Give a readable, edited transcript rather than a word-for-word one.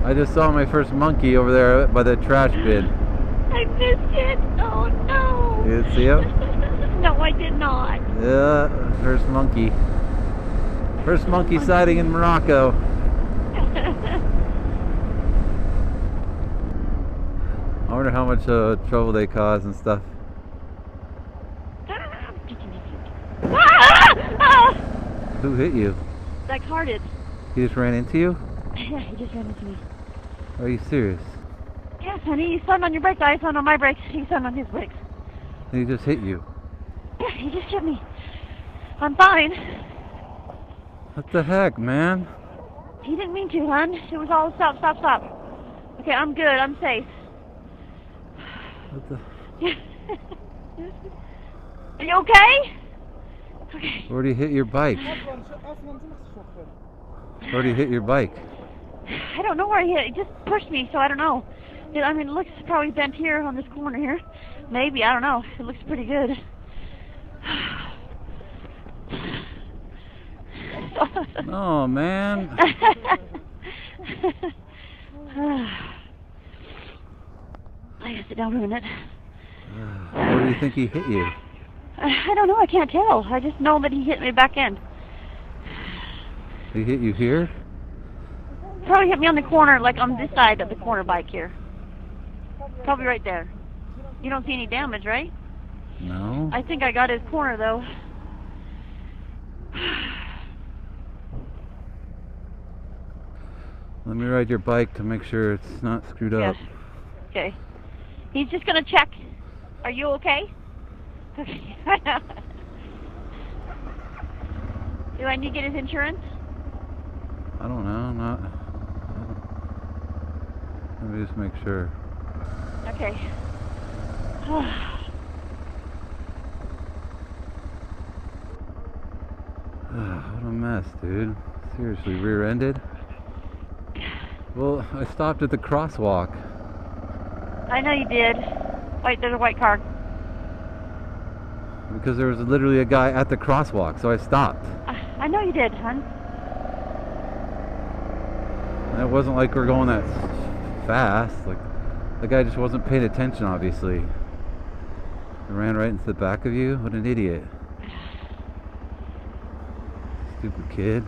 I just saw my first monkey over there by the trash bin. I missed it. Oh no. You didn't see him? No, I did not. Yeah, first monkey. First monkey sighting in Morocco. I wonder how much trouble they cause and stuff. Who hit you? That car did. He just ran into you? Yeah, he just ran into me. Are you serious? Yes, honey, you slammed on your brakes, I slammed on my brakes, he slammed on his brakes. And he just hit you? Yeah, he just hit me. I'm fine. What the heck, man? He didn't mean to, hon. It was all stop, stop, stop. Okay, I'm good, I'm safe. What the... Are you okay? Okay. Where'd he hit your bike? Where'd he hit your bike? I don't know where he hit. He just pushed me, so I don't know. I mean, it looks probably bent here on this corner here. Maybe, I don't know. It looks pretty good. Oh, man. I guess it don't ruin it. Where do you think he hit you? I don't know. I can't tell. I just know that he hit me back end. He hit you here? Probably hit me on the corner, like on this side of the corner bike here. Probably right there. You don't see any damage, right? No. I think I got his corner, though. Let me ride your bike to make sure it's not screwed up. Yes. Okay. He's just going to check. Are you okay? Okay. Do I need to get his insurance? I don't know. Let me just make sure. Okay. What a mess, dude. Seriously, rear-ended? Well, I stopped at the crosswalk. I know you did. Wait, there's a white car. Because there was literally a guy at the crosswalk, so I stopped. I know you did, hon. And it wasn't like we're going that fast. Like, the guy just wasn't paying attention, obviously. I ran right into the back of you? What an idiot. Stupid kid.